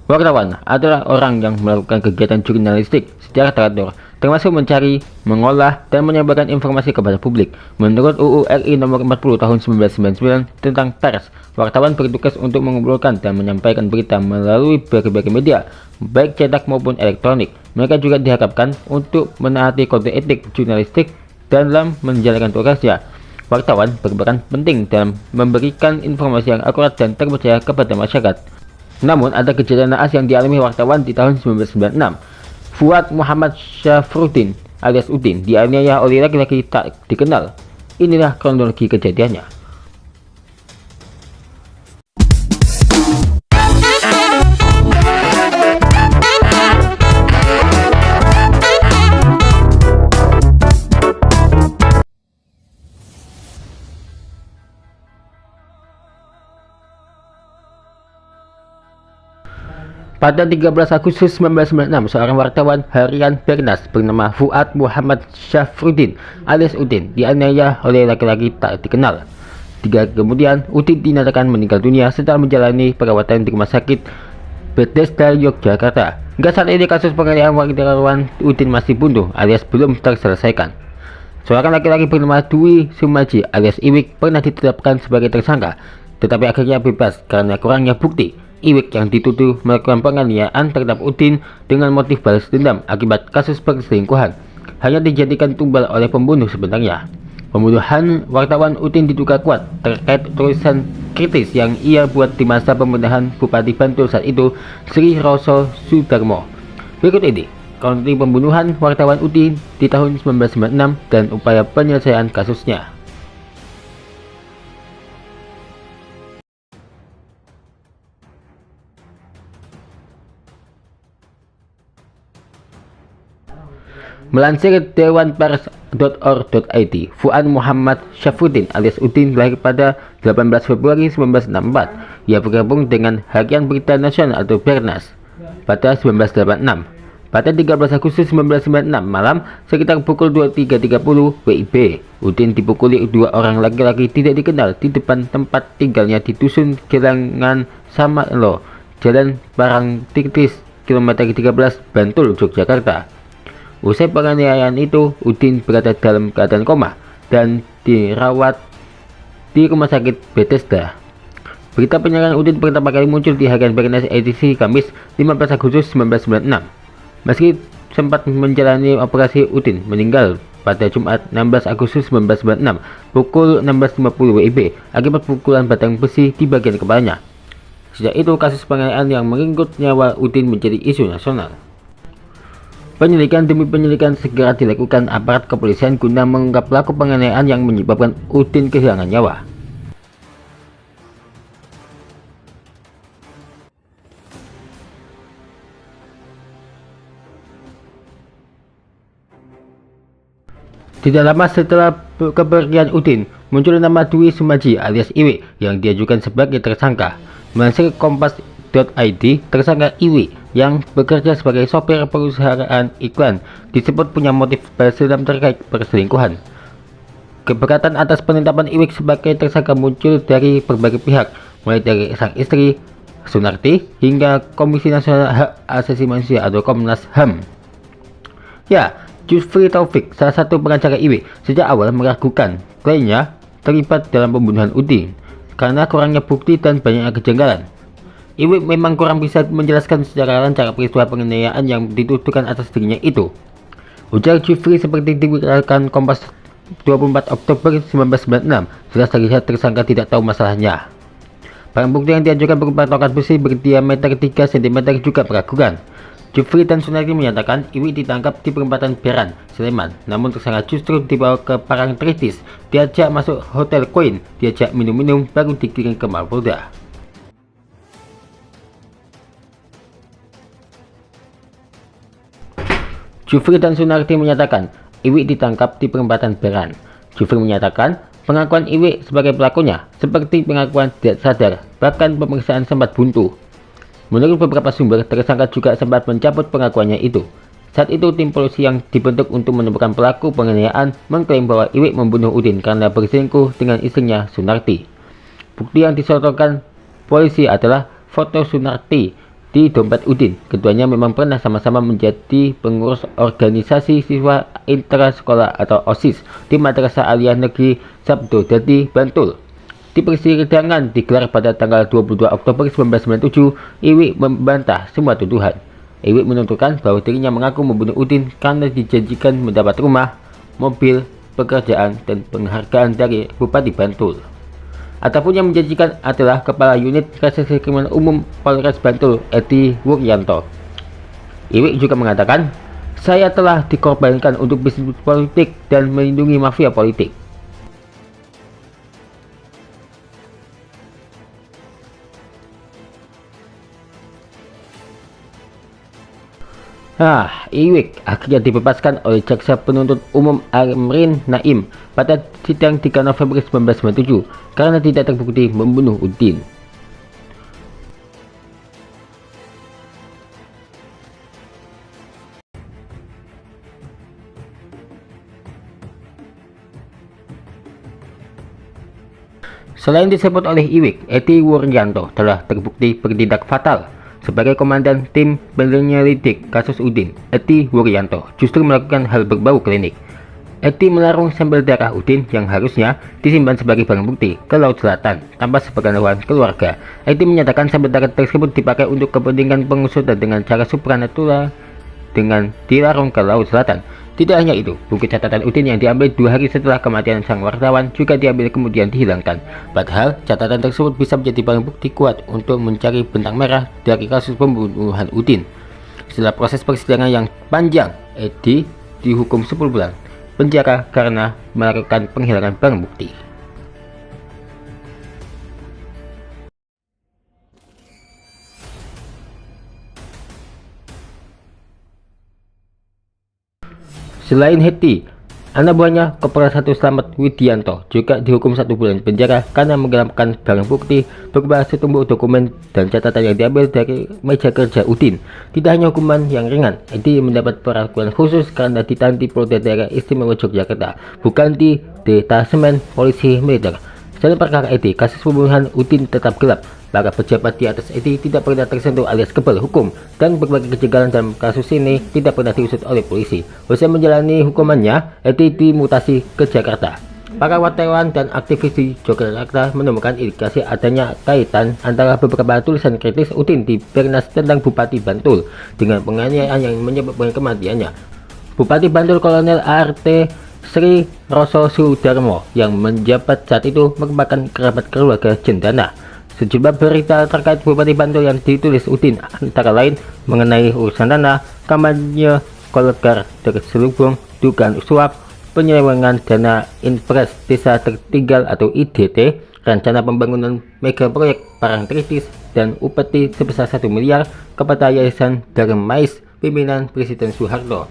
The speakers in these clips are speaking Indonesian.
Wartawan adalah orang yang melakukan kegiatan jurnalistik secara teratur, termasuk mencari, mengolah, dan menyebarkan informasi kepada publik. Menurut UU RI Nomor 40 Tahun 1999 tentang pers, wartawan bertugas untuk mengumpulkan dan menyampaikan berita melalui berbagai media, baik cetak maupun elektronik. Mereka juga diharapkan untuk menaati kode etik jurnalistik dalam menjalankan tugasnya. Wartawan berperan penting dalam memberikan informasi yang akurat dan terpercaya kepada masyarakat. Namun, ada kejadian naas yang dialami wartawan di tahun 1996. Fuad Muhammad Syafruddin alias Udin dianiaya oleh laki-laki tak dikenal. Inilah kronologi kejadiannya. Pada 13 Agustus 1996, seorang wartawan harian Bernas bernama Fuad Muhammad Syafruddin alias Udin dianiaya oleh laki-laki tak dikenal. 3 hari kemudian, Udin dinyatakan meninggal dunia setelah menjalani perawatan di Rumah Sakit Bethesda, Yogyakarta. Hingga saat ini kasus penganiayaan wartawan Udin masih buntu alias belum terselesaikan. Seorang laki-laki bernama Dwi Sumaji alias Iwik pernah ditetapkan sebagai tersangka, tetapi akhirnya bebas karena kurangnya bukti. Iwik yang dituduh melakukan penganiayaan terhadap Udin dengan motif balas dendam akibat kasus perselingkuhan hanya dijadikan tumbal oleh pembunuh sebenarnya. Pembunuhan wartawan Udin diduga kuat terkait tulisan kritis yang ia buat di masa pemerintahan Bupati Bantul saat itu, Sri Roso Sudarmo. Berikut ini kronologi pembunuhan wartawan Udin di tahun 1996 dan upaya penyelesaian kasusnya. Melansir dewanpers.org.id, Fuad Muhammad Syafruddin alias Udin lahir pada 18 Februari 1964. Ia bergabung dengan Harian Berita Nasional atau Bernas pada 1986. Pada 13 Agustus 1996 malam, sekitar pukul 23.30 WIB, Udin dipukuli 2 orang laki-laki tidak dikenal di depan tempat tinggalnya di Dusun Gelangan Samarlo, Jalan Parangtritis, kilometer 13, Bantul, Yogyakarta. Usai penganiayaan itu, Udin berada dalam keadaan koma dan dirawat di Rumah Sakit Bethesda. Berita penyerangan Udin pertama kali muncul di Harian Bernas edisi Kamis 15 Agustus 1996. Meski sempat menjalani operasi, Udin meninggal pada Jumat 16 Agustus 1996 pukul 16.50 WIB akibat pukulan batang besi di bagian kepalanya. Sejak itu, kasus penganiayaan yang merenggut nyawa Udin menjadi isu nasional. Penyelidikan demi penyelidikan segera dilakukan aparat kepolisian guna mengungkap pelaku penganiayaan yang menyebabkan Udin kehilangan nyawa. Tidak lama setelah kepergian Udin, muncul nama Dwi Sumaji alias Iwi yang diajukan sebagai tersangka. Melansir Kompas.id, tersangka Iwi yang bekerja sebagai sopir perusahaan iklan disebut punya motif balas dendam terkait perselingkuhan. Keberatan atas penetapan Iwik sebagai tersangka muncul dari berbagai pihak, mulai dari sang istri Sunarti hingga Komisi Nasional Hak Asasi Manusia atau Komnas HAM. Ya, Jufri Taufik, salah satu pengacara Iwik, sejak awal meragukan kliennya terlibat dalam pembunuhan Udin karena kurangnya bukti dan banyaknya kejanggalan. Iwik memang kurang bisa menjelaskan secara lancar peristiwa penganiayaan yang dituduhkan atas dirinya itu, ujar Jufri seperti dikatakan Kompas 24 Oktober 1996. Jelas terlihat tersangka tidak tahu masalahnya. Barang bukti yang diajukan berupa tongkat besi berdiameter 3 cm juga meragukan. Jufri dan Sunarti menyatakan Iwik ditangkap di perempatan Beran, Sleman, namun tersangka justru dibawa ke Parangtritis, diajak masuk Hotel Queen, diajak minum-minum, baru dikirim ke Mapolda. Jufri dan Sunarti menyatakan Iwik ditangkap di perempatan Beran. Jufri menyatakan pengakuan Iwik sebagai pelakunya seperti pengakuan tidak sadar, bahkan pemeriksaan sempat buntu. Menurut beberapa sumber, tersangka juga sempat mencabut pengakuannya itu. Saat itu, tim polisi yang dibentuk untuk menemukan pelaku penganiayaan mengklaim bahwa Iwik membunuh Udin karena berselingkuh dengan istrinya Sunarti. Bukti yang disodorkan polisi adalah foto Sunarti di dompet Udin. Keduanya memang pernah sama-sama menjadi pengurus organisasi siswa intrasekolah atau OSIS di Madrasah Aliyah Negeri Sabdo Dadi, Bantul. Di persidangan digelar pada tanggal 22 Oktober 1997, Iwi membantah semua tuduhan. Iwi menuturkan bahwa dirinya mengaku membunuh Udin karena dijanjikan mendapat rumah, mobil, pekerjaan, dan penghargaan dari Bupati Bantul. Ataupun yang menjanjikan adalah Kepala Unit Reserse Kriminal Umum Polres Bantul, Edi Wuryanto. Iwi juga mengatakan, "Saya telah dikorbankan untuk bisnis politik dan melindungi mafia politik." Iwik akhirnya dibebaskan oleh jaksa penuntut umum Amrin Naim pada sidang 3 November 1997 karena tidak terbukti membunuh Udin. Selain disebut oleh Iwik, Edi Wuryanto telah terbukti bertindak fatal. Sebagai komandan tim penyelidik kasus Udin, Edi Wuryanto justru melakukan hal berbau klinik. Edi melarung sampel darah Udin yang harusnya disimpan sebagai barang bukti ke Laut Selatan tanpa sepengetahuan keluarga. Edi menyatakan sampel darah tersebut dipakai untuk kepentingan pengusutan dengan cara supranatural dengan dilarung ke Laut Selatan. Tidak hanya itu, buku catatan Udin yang diambil 2 hari setelah kematian sang wartawan juga diambil kemudian dihilangkan. Padahal catatan tersebut bisa menjadi barang bukti kuat untuk mencari benang merah dari kasus pembunuhan Udin. Setelah proses persidangan yang panjang, Edi dihukum 10 bulan penjara karena melakukan penghilangan barang bukti. Selain Edi, anak buahnya Kopral 1 Slamet Widianto juga dihukum 1 bulan penjara karena menggelapkan barang bukti berupa setumpuk dokumen dan catatan yang diambil dari meja kerja Udin. Tidak hanya hukuman yang ringan, Edi mendapat perlakuan khusus karena ditahan di Polda Daerah Istimewa Yogyakarta, bukan di Detasemen Polisi Militer. Dalam perkara Edi, kasus pembunuhan Udin tetap gelap. Para pejabat di atas Edi tidak pernah tersentuh alias kebal hukum, dan berbagai kejanggalan dalam kasus ini tidak pernah diusut oleh polisi. Usai menjalani hukumannya, Edi dimutasi ke Jakarta. Para wartawan dan aktivis di Yogyakarta menemukan indikasi adanya kaitan antara beberapa tulisan kritis Udin di Bernas tentang Bupati Bantul dengan penganiayaan yang menyebabkan kematiannya. Bupati Bantul Kolonel ART Sri Roso Sudarmo yang menjabat saat itu merupakan kerabat keluarga Jendana. Sejumlah berita terkait Bupati Bantul yang ditulis Udin antara lain mengenai urusan tanah, kampanye golkar terselubung, dugaan suap, penyelewengan dana Impres Desa Tertinggal atau IDT, rencana pembangunan mega proyek Parangtritis, dan upeti sebesar 1 miliar kepada Yayasan Darmais pimpinan Presiden Soeharto.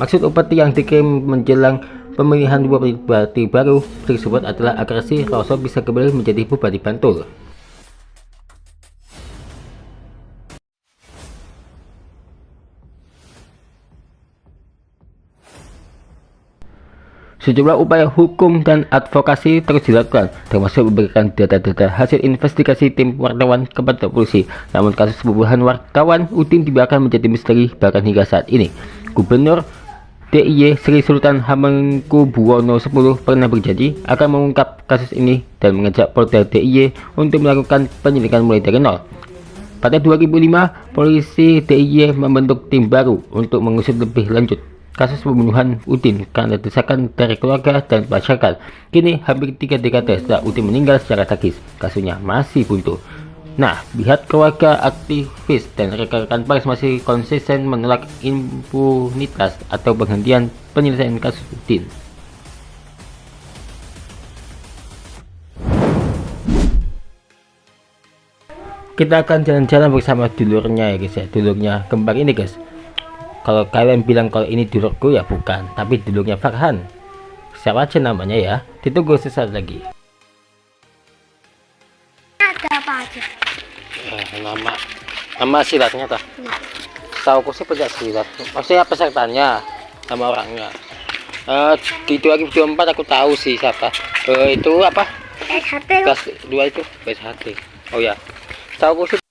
Maksud upeti yang dikirim menjelang pemilihan bupati baru tersebut adalah agar si Roso bisa kembali menjadi Bupati Bantul. Sejumlah upaya hukum dan advokasi terus dilakukan, termasuk memberikan data-data hasil investigasi tim wartawan kepada polisi. Namun kasus pembunuhan wartawan Udin dibiarkan menjadi misteri bahkan hingga saat ini. Gubernur DIY Sri Sultan Hamengkubuwono X pernah berjanji akan mengungkap kasus ini dan mengajak Polda DIY untuk melakukan penyelidikan mulai dari nol. Pada 2005, polisi DIY membentuk tim baru untuk mengusut lebih lanjut kasus pembunuhan Udin karena desakan dari keluarga dan masyarakat. Kini hampir 3 dekade setelah Udin meninggal secara tragis, kasusnya masih buntu. Nah, pihak keluarga, aktivis, dan rekan-rekan pers masih konsisten menolak impunitas atau penghentian penyelesaian kasus Udin. Kita akan jalan-jalan bersama dulurnya ya guys ya, dulurnya kembar ini guys. Kalau kalian bilang kalau ini dulurku ya bukan, tapi dulurnya Farhan. Siapa aja namanya ya, ditunggu sesaat lagi. Ada apa aja? Nama silatnya toh? Tahu aku sih pencak silat. Maksudnya pesertanya sama orangnya. Di 2024 aku tahu sih siapa. Itu apa? SHT. Kelas 2 itu SHT. Oh ya. Tahu aku sih